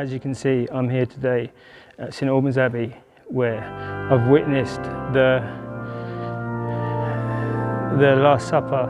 As you can see, I'm here today at St Albans Abbey, where I've witnessed the Last Supper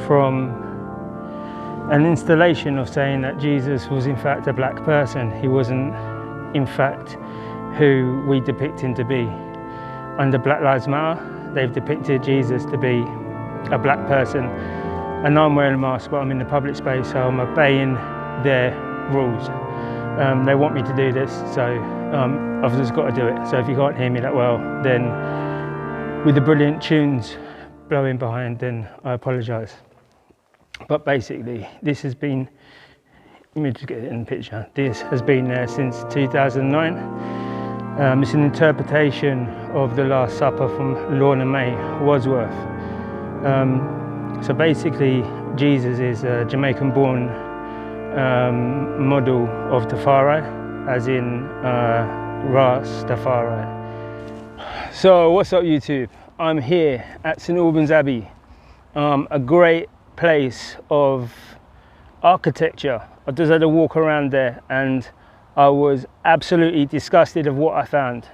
from an installation of saying that Jesus was in fact a black person. He wasn't in fact who we depict him to be. Under Black Lives Matter, they've depicted Jesus to be a black person, and I'm wearing a mask, but I'm in the public space, so I'm obeying their rules. They want me to do this, so I've just got to do it. So if you can't hear me that well, then with the brilliant tunes blowing behind, then I apologise. But basically, this has been, let me just get it in the picture, this has been there since 2009. It's an interpretation of the Last Supper from Lorna May Wadsworth. So basically, Jesus is a Jamaican-born model of Tafari, as in Rastafari. So what's up, YouTube? I'm here at St Albans Abbey, a great place of architecture. I just had a walk around there and I was absolutely disgusted of what I found.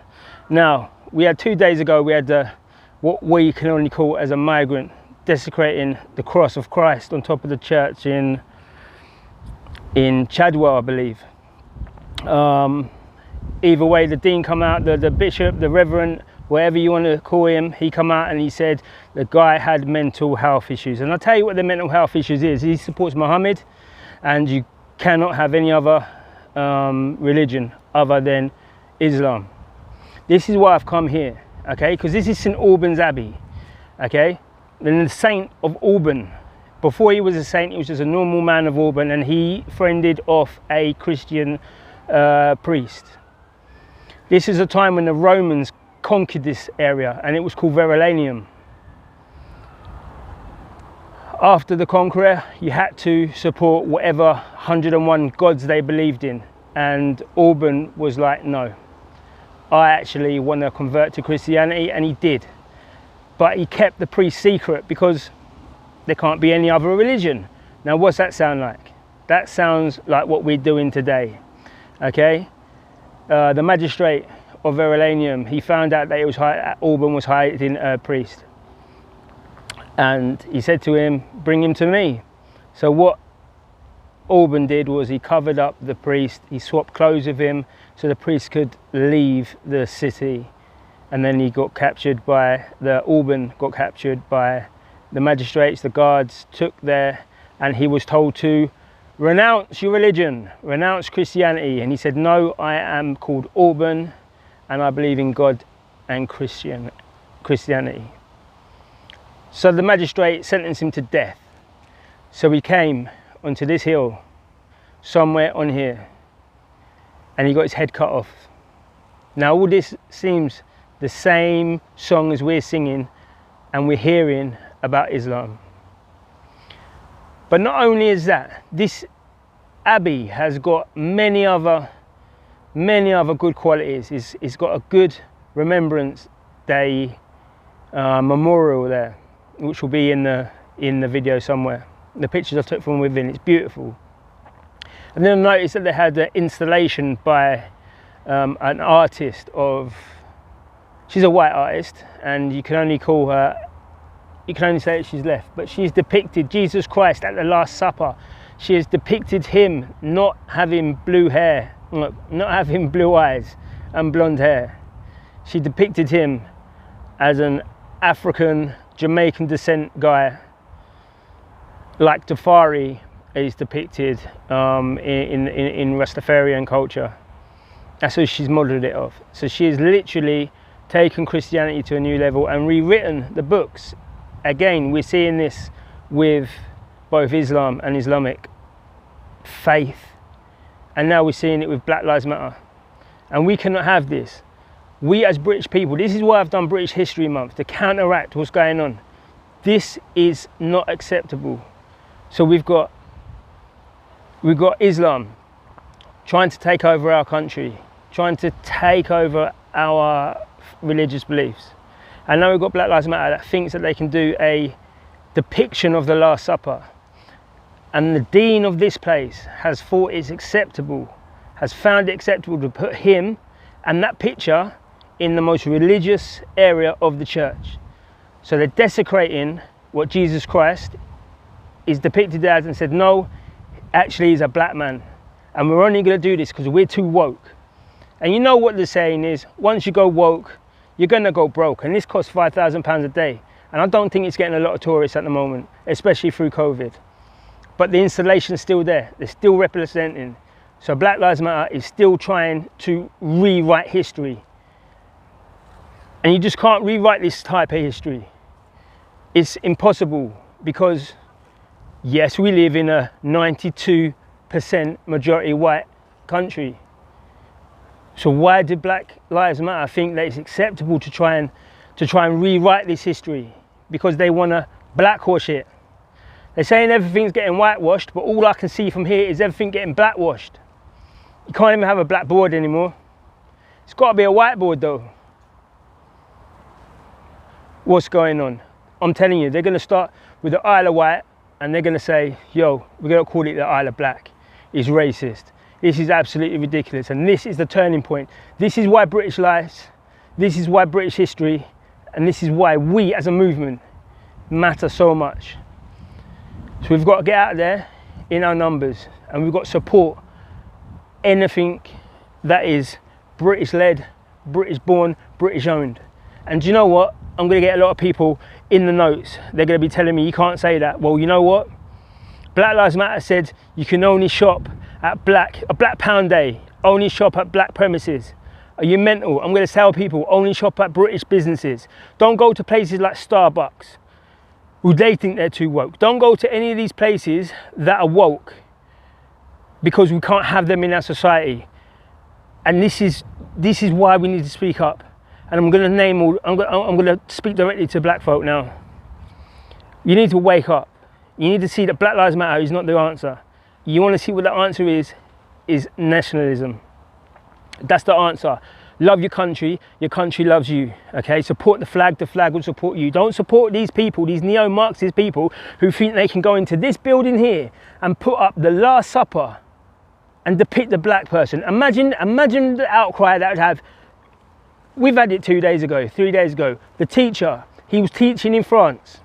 Now, we had 2 days ago, we had what we can only call as a migrant desecrating the cross of Christ on top of the church in Chadwell, I believe. Either way, the dean come out, the bishop, the reverend, whatever you want to call him, he come out and he said the guy had mental health issues. And I'll tell you what the mental health issues is. He supports Muhammad, and you cannot have any other religion other than Islam. This is why I've come here, okay? Because this is St Albans Abbey, okay? Then the saint of Alban. Before he was a saint, he was just a normal man of Alban, and he friended off a Christian priest. This is a time when the Romans conquered this area, and it was called Verulamium. After the conqueror, you had to support whatever 101 gods they believed in, and Alban was like, no, I actually want to convert to Christianity, and he did. But he kept the priest secret because there can't be any other religion. Now, what's that sound like? That sounds like what we're doing today, okay? The magistrate of Verulamium, he found out that Alban was hiding a priest. And he said to him, bring him to me. So what Alban did was he covered up the priest, he swapped clothes with him so the priest could leave the city. And then he got captured by, Alban got captured by the magistrates, the guards took there, and he was told to renounce your religion, renounce Christianity. And he said, no, I am called Alban, and I believe in God and Christianity. So the magistrate sentenced him to death. So he came onto this hill, somewhere on here, and he got his head cut off. Now all this seems the same song as we're singing and we're hearing about Islam. But not only is that, this abbey has got many other good qualities. It's got a good Remembrance Day memorial there, which will be in the video somewhere. The pictures I took from within, it's beautiful. And then I noticed that they had an installation by an artist she's a white artist, and you can only call her, you can only say that she's left, but she's depicted Jesus Christ at the Last Supper. She has depicted him not having blue hair, not having blue eyes and blonde hair. She depicted him as an African, Jamaican descent guy, like Tafari is depicted in Rastafarian culture. That's who she's modelled it off. So she has literally taken Christianity to a new level and rewritten the books. Again, we're seeing this with both Islam and Islamic faith, and now we're seeing it with Black Lives Matter. And we cannot have this. We as British people, this is why I've done British History Month, to counteract what's going on. This is not acceptable. So we've got Islam trying to take over our country, trying to take over our religious beliefs. And now we've got Black Lives Matter that thinks that they can do a depiction of the Last Supper. And the dean of this place has thought it's acceptable has found it acceptable to put him and that picture in the most religious area of the church. So they're desecrating what Jesus Christ is depicted as and said, no, actually he's a black man. And we're only going to do this because we're too woke. And you know what the saying is, once you go woke, you're going to go broke. And this costs £5,000 a day. And I don't think it's getting a lot of tourists at the moment, especially through COVID. But the installation is still there. They're still representing. So Black Lives Matter is still trying to rewrite history. And you just can't rewrite this type of history. It's impossible because, yes, we live in a 92% majority white country. So why did Black Lives Matter think that it's acceptable to try and rewrite this history? Because they want to blackwashed it. They're saying everything's getting whitewashed, but all I can see from here is everything getting blackwashed. You can't even have a blackboard anymore. It's got to be a whiteboard though. What's going on? I'm telling you, they're going to start with the Isle of White and they're going to say, yo, we're going to call it the Isle of Black. It's racist. This is absolutely ridiculous. And this is the turning point. This is why British lives, this is why British history, and this is why we as a movement matter so much. So we've got to get out there in our numbers and we've got to support anything that is British led, British born, British owned. And do you know what? I'm going to get a lot of people in the notes. They're going to be telling me you can't say that. Well, you know what? Black Lives Matter said you can only shop at a black pound day, only shop at black premises. Are you mental? I'm going to tell people only shop at British businesses. Don't go to places like Starbucks who they think they're too woke. Don't go to any of these places that are woke because we can't have them in our society. And this is why we need to speak up. And I'm going to speak directly to black folk now. You need to wake up. You need to see that Black Lives Matter is not the answer. You want to see what the answer is nationalism. That's the answer. Love your country loves you, okay? Support the flag will support you. Don't support these people, these neo-Marxist people who think they can go into this building here and put up the Last Supper and depict the black person. Imagine the outcry that would have. We've had it 3 days ago. The teacher, he was teaching in France.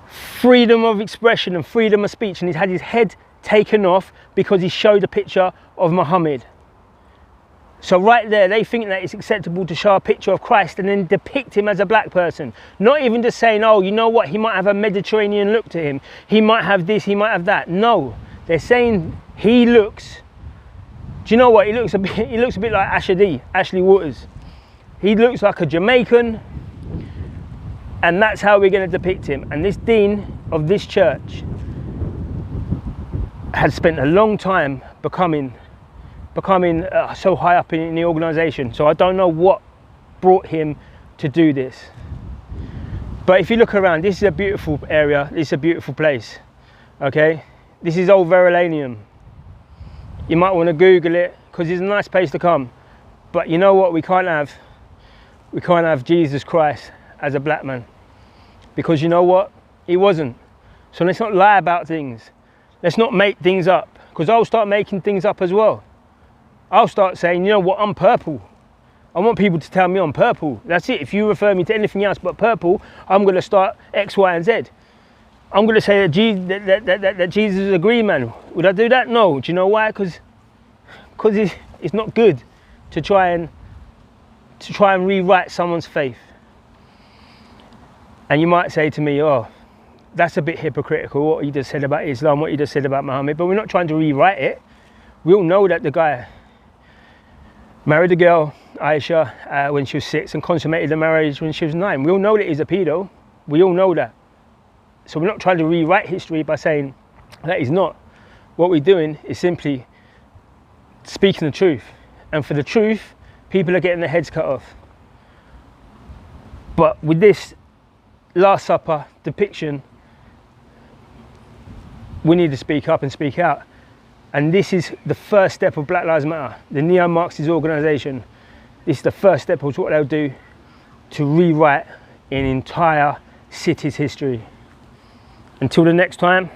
Freedom of expression and freedom of speech, and he's had his head taken off because he showed a picture of Muhammad. So right there, they think that it's acceptable to show a picture of Christ and then depict him as a black person. Not even just saying, oh, you know what, he might have a Mediterranean look to him. He might have this, he might have that. No, they're saying he looks, do you know what, he looks a bit like Ashley Waters. He looks like a Jamaican, and that's how we're going to depict him. And this dean of this church had spent a long time becoming so high up in the organisation. So I don't know what brought him to do this. But if you look around, this is a beautiful area. This is a beautiful place. Okay, this is Old Verulamium. You might want to Google it because it's a nice place to come. But you know what? We can't have Jesus Christ as a black man, because you know what? He wasn't. So let's not lie about things. Let's not make things up, because I'll start making things up as well. I'll start saying, you know what, I'm purple. I want people to tell me I'm purple. That's it. If you refer me to anything else but purple, I'm going to start X, Y, and Z. I'm going to say that Jesus is a green man. Would I do that? No. Do you know why? Because it's not good to try and rewrite someone's faith. And you might say to me, oh, that's a bit hypocritical, what you just said about Islam, what you just said about Muhammad. But we're not trying to rewrite it. We all know that the guy married a girl, Aisha, when she was 6 and consummated the marriage when she was 9. We all know that he's a pedo. We all know that. So we're not trying to rewrite history by saying that he's not. What we're doing is simply speaking the truth. And for the truth, people are getting their heads cut off. But with this Last Supper depiction, we need to speak up and speak out. And this is the first step of Black Lives Matter, the neo-Marxist organisation. This is the first step of what they'll do to rewrite an entire city's history. Until the next time.